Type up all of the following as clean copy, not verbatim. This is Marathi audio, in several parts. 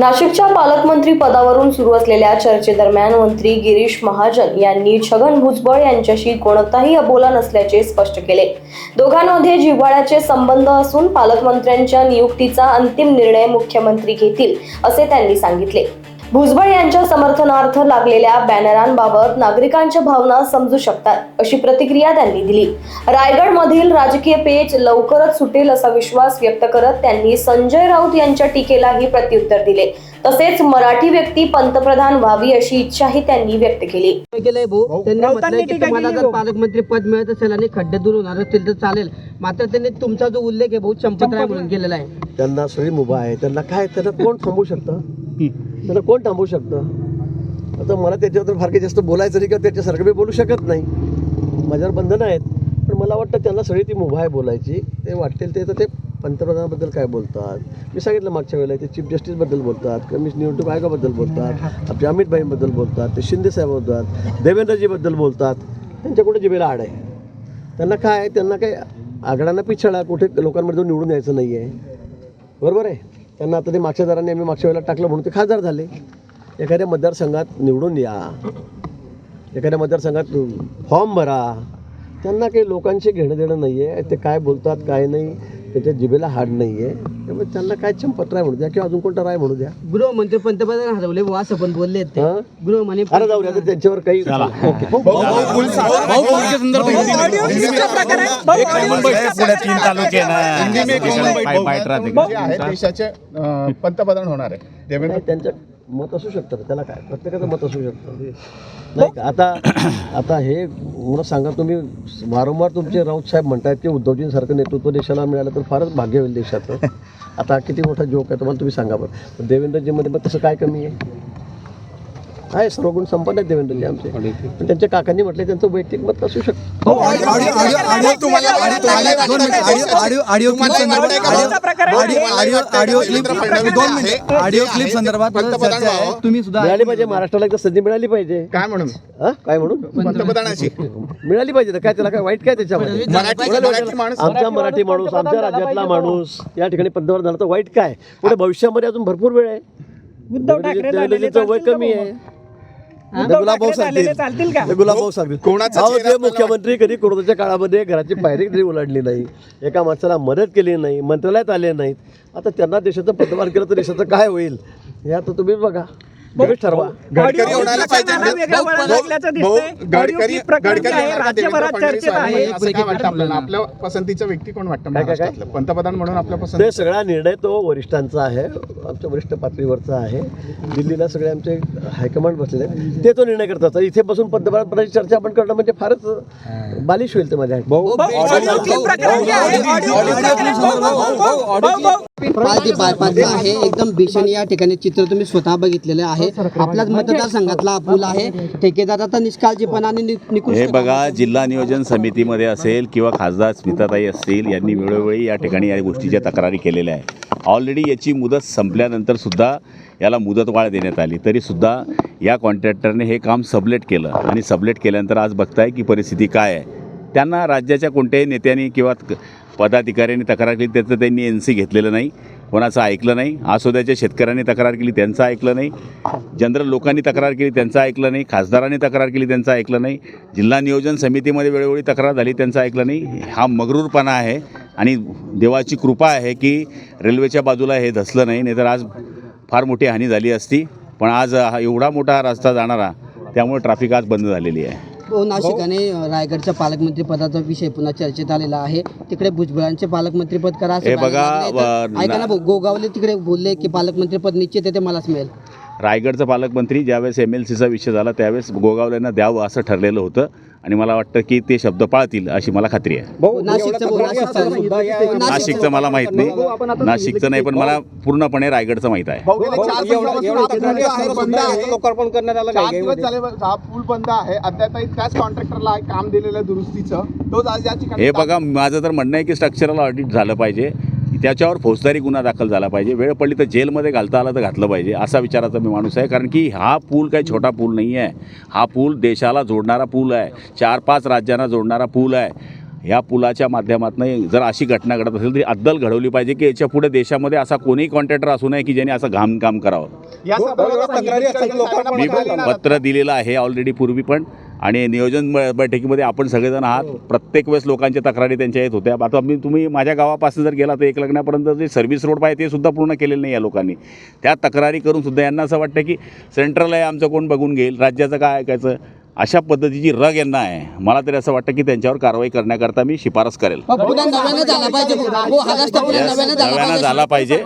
नाशिकच्या पालकमंत्री पदावरून सुरू असलेल्या चर्चेदरम्यान मंत्री गिरीश महाजन यांनी छगन भुजबळ यांच्याशी कोणताही अबोला नसल्याचे स्पष्ट केले। दोघांमध्ये जिव्हाळ्याचे संबंध असून पालकमंत्र्यांच्या नियुक्तीचा अंतिम निर्णय मुख्यमंत्री घेतील असे त्यांनी सांगितले। भुजबळ यांच्या समर्थनार्थ लागलेल्या बॅनरांबाबत नागरिकांच्या भावना समजू शकतात अशी प्रतिक्रिया त्यांनी दिली। रायगडमधील राजकीय पेच लवकरच सुटेल असा विश्वास व्यक्त करत त्यांनी संजय राऊत यांच्या टीकेलाही प्रत्युत्तर दिले। तसेच मराठी व्यक्ती पंतप्रधान व्हावी अशी इच्छाही त्यांनी व्यक्त केली। मला जर पालकमंत्री पद मिळत असेल आणि खड्डे दूर होणार असतील तर चालेल, मात्र त्यांनी तुमचा जो उल्लेख आहे बहुत चंपतराय म्हणून केलेला आहे। त्यांना सगळी मुभा आहे, त्यांना काय, त्यांना कोण थांबवू शकतं? त्यांना कोण थांबवू शकतं? आता मला त्याच्यावर फार काही जास्त बोलायचं नाही किंवा त्याच्यासारखं मी बोलू शकत नाही, माझ्यावर बंधनं आहेत। पण मला वाटतं त्यांना सगळी ती मुभा आहे बोलायची, ते वाटेल ते तर ते पंतप्रधानाबद्दल काय बोलतात, मी सांगितलं मागच्या वेळेला ते चीफ जस्टिसबद्दल बोलतात, कमिशन निवडणूक आयोगाबद्दल बोलतात, आपल्या अमित भाईंबद्दल बोलतात, ते शिंदे साहेब बोलतात, देवेंद्रजीबद्दल बोलतात। त्यांच्या कुठे जिभेला आड आहे? त्यांना काय, त्यांना काय आघाड्यांना पिछाडा कुठे लोकांमध्ये जाऊन निवडून यायचं नाही आहे, बरोबर आहे? त्यांना आता ते मागच्या दाराने आम्ही मागच्या वेळेला टाकलं म्हणून ते खासदार झाले। एखाद्या मतदारसंघात निवडून या, एखाद्या मतदारसंघात फॉर्म भरा, त्यांना काही लोकांशी घेणं देणं नाही आहे, ते काय बोलतात काय नाही त्याच्या जिभेला हाड नाही आहे। त्यामुळे त्यांना काय चंपतराय म्हणू द्या किंवा अजून कोणता राय म्हणू द्या। गृहमंत्री पंतप्रधान हरवले असं पण बोलले ते गृहमंत्री अरे जाऊ द्या, त्यांच्यावर काही देशाचे पंतप्रधान होणार आहे, त्यांचं मत असू शकतं, त्याला काय प्रत्येकाचं मत असू शकतं नाही का? आता हे मला सांगा, तुम्ही वारंवार तुमचे राऊत साहेब म्हणतायत की उद्धवजींसारखं नेतृत्व देशाला मिळालं तर फारच भाग्य होईल देशाचं। आता किती मोठा जोक आहे तुम्हाला, तुम्ही सांगा बरं। पण देवेंद्रजीमध्ये मग तसं काय कमी आहे? सर्व गुण संपन्न आहेत देवेंद्रजी आमचे, पण त्यांच्या काकांनी म्हटले त्यांचं वैयक्तिक मत असू शकतं। तुम्ही सुद्धा मिळाली पाहिजे, महाराष्ट्राला एकदा संधी मिळाली पाहिजे। काय म्हणून? काय म्हणून? पंतप्रधानाची मिळाली पाहिजे, काय त्याला काय वाईट काय त्याच्यामध्ये? आमचा मराठी माणूस, आमच्या राज्यातला माणूस या ठिकाणी पंतप्रधान झाला तर वाईट काय? पुढे भविष्यामध्ये अजून भरपूर वेळ आहे, देवेंद्रजींचं वय कमी आहे। गुलाबभाऊ सांगतील जे मुख्यमंत्री कधी कोरोनाच्या काळामध्ये घराची पायरी कधी ओलांडली नाही, एका माणसाला मदत केली नाही, मंत्रालयात आले नाहीत, आता त्यांना देशाचं पंतप्रधान केलं तर देशाचं काय होईल हे आता तुम्ही बघा, तुम्ही ठरवा। गडकरी होण्याला पाहिजे, आपल्या पसंतीचा व्यक्ती कोण वाटतं महाराष्ट्रातलं पंतप्रधान म्हणून? आपल्या ते पसंती सगळा निर्णय तो वरिष्ठांचा आहे, आमच्या वरिष्ठ पातळीवरचा आहे। दिल्लीला सगळे आमचे हायकमांड बसलेले आहेत, ते तो निर्णय करतात। इथे बसून पंतप्रधानाची चर्चा आपण करणं म्हणजे फारच बालिश होईल ते माझ्या। आहे एकदम भीषण या ठिकाणी चित्र तुम्ही स्वतः बघितलेलं आहे। आपल्याच मतदारसंघातला पूल आहे, ठेकेदाराचा निष्काळजीपणाने निघून हे बघा, जिल्हा नियोजन समितीमध्ये असेल किंवा खासदार स्मिताताई असतील, यांनी वेळोवेळी या ठिकाणी या गोष्टीच्या तक्रारी केलेल्या आहे। ऑलरेडी याची मुदत संपल्यानंतर सुद्धा याला मुदतवाढ देण्यात आली, तरीसुद्धा या कॉन्ट्रॅक्टरने हे काम सबलेट केलं आणि सबलेट केल्यानंतर आज बघताय की परिस्थिती काय आहे। त्यांना राज्याच्या कोणत्याही नेत्यांनी किंवा पदाधिकाऱ्यांनी तक्रार केली त्याचं त्यांनी NC घेतलेलं नाही, कोणाचं ऐकलं नाही। आसोद्याच्या शेतकऱ्यांनी तक्रार केली त्यांचं ऐकलं नाही, जनरल लोकांनी तक्रार केली त्यांचं ऐकलं नाही, खासदारांनी तक्रार केली त्यांचं ऐकलं नाही, जिल्हा नियोजन समितीमध्ये वेळोवेळी तक्रार झाली त्यांचं ऐकलं नाही। हा मगरूरपणा आहे आणि देवाची कृपा आहे की रेल्वेच्या बाजूला हे धसलं नाही, नाहीतर आज फार मोठी हानी झाली असती। पण आज हा एवढा मोठा रस्ता जाणारा, त्यामुळे ट्रॅफिक आज बंद झालेली आहे। नाशिक आणि रायगडच्या पालकमंत्री पदाचा विषय पुन्हा चर्चेत आलेला आहे। तिकडे भुजबळांचे पालकमंत्री पद करा हे बघा, ऐका ना, गोगावले तिकडे बोलले की पालकमंत्री पद निश्चित आहे, ते मलाच मिळेल। रायगडचा पालकमंत्री ज्यावेळेस MLCचा विषय झाला त्यावेळेस गोगावलेंना द्यावं असं ठरलेलं होतं आणि मला वाटतं की ते शब्द पाळतील अशी मला खात्री आहे। नाशिकचं मला माहीत नाही, नाशिकचं नाही, पण मला पूर्णपणे रायगडचं माहीत आहे। लोकार्पण करण्यात आलं, 4 दिवस झाले हा पूल बंद आहे, अद्यापही त्याच कॉन्ट्रॅक्टरला काम दिलेलं दुरुस्तीचं, तोच आज या ठिकाणी। हे बघा, माझं तर म्हणणं आहे की स्ट्रक्चरल ऑडिट झालं पाहिजे, त्याच्यावर फौजदारी गुन्हा दाखल झाला पाहिजे, वेळ पडली तर जेलमध्ये घालता आलं तर घातलं पाहिजे, असा विचाराचा मी माणूस आहे। कारण की हा पूल काही छोटा पूल नाही आहे, हा पूल देशाला जोडणारा पूल आहे, 4-5 राज्यांना जोडणारा पूल आहे। ह्या पुलाच्या माध्यमातून जर अशी घटना घडत असेल तरी अद्दल घडवली पाहिजे की याच्या पुढे देशामध्ये असा कोणीही कॉन्ट्रॅक्टर असू नये की ज्याने असं घाम करावं. या संदर्भात तक्रारी असतात लोकांना मी पत्र देणार आहात. पत्र दिलेलं आहे ऑलरेडी पूर्वी पण, आणि नियोजन बैठकीमध्ये आपण सगळेजण आहात. प्रत्येक वेळेस लोकांच्या तक्रारी त्यांच्या येत होत्या. आता तुम्ही माझ्या गावापासून जर गेला तर एक लग्नापर्यंत जे सर्व्हिस रोड पाहिजे ते सुद्धा पूर्ण केलेलं नाही या लोकांनी. त्या तक्रारी करून सुद्धा यांना असं वाटतं की सेंट्रल आहे आमचं कोण बघून घेईल, राज्याचं काय ऐकायचं, अशा पद्धतीची रग यांना आहे. मला तरी असं वाटतं की त्यांच्यावर कारवाई करण्याकरता मी शिफारस करेल. पुन्हा नव्यानं झाला पाहिजे हा रस्ता पुन्हा Yes, नव्यानं झाला पाहिजे.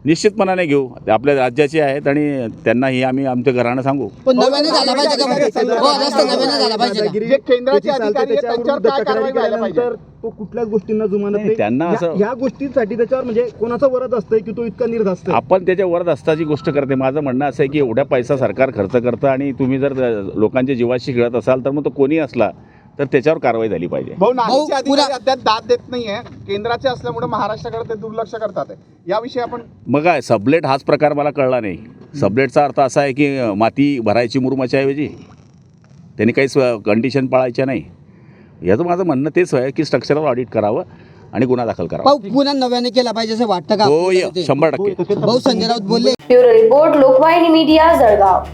निश्चितपणाने घेऊ, ते आपल्या राज्याचे आहेत आणि त्यांनाही आम्ही आमच्या घरानं सांगू. पण नव्यानं झाला पाहिजे का रस्ता नव्यानं झाला पाहिजे का? जे केंद्राचे अधिकारी आहेत त्यांच्यावर काय कारवाई व्हायला पाहिजे? तो कुठल्याच गोष्टींना जुमानत नाही, नाही. त्यांना असं- ह्या गोष्टींसाठी त्याच्यावर म्हणजे कोणाचा वरद असतंय की तो इतका निर्धास्त आहे? आपण त्याच्या वरद असताची गोष्ट करते. माझं म्हणणं असं आहे की एवढा पैसा सरकार खर्च करतं आणि तुम्ही जर लोकांच्या जीवाशी खेळत असाल तर मग तो कोणी असला तर त्याच्यावर कारवाई झाली पाहिजे. भाऊ नाशिकचे भाऊ, अधिकारी अद्याप दाद देत नाहीये. केंद्राचे असल्यामुळे महाराष्ट्राकडे ते दुर्लक्ष करतात. याविषयी आपण मग काय सबलेट हाच प्रकार मला कळला नाही. सबलेटचा अर्थ असा आहे की माती भरायची मुरुमाच्या ऐवजी त्यांनी काही कंडिशन पाळायच्या नाही. याचं माझं म्हणणं तेच आहे की स्ट्रक्चरल ऑडिट करावं आणि गुन्हा दाखल करावा. भाऊ पुन्हा नव्याने केला पाहिजे असं वाटतं का? हो, 100%. भाऊ संजय राऊत बोलले. Bureau report, Lokvahini media, Jalgaon.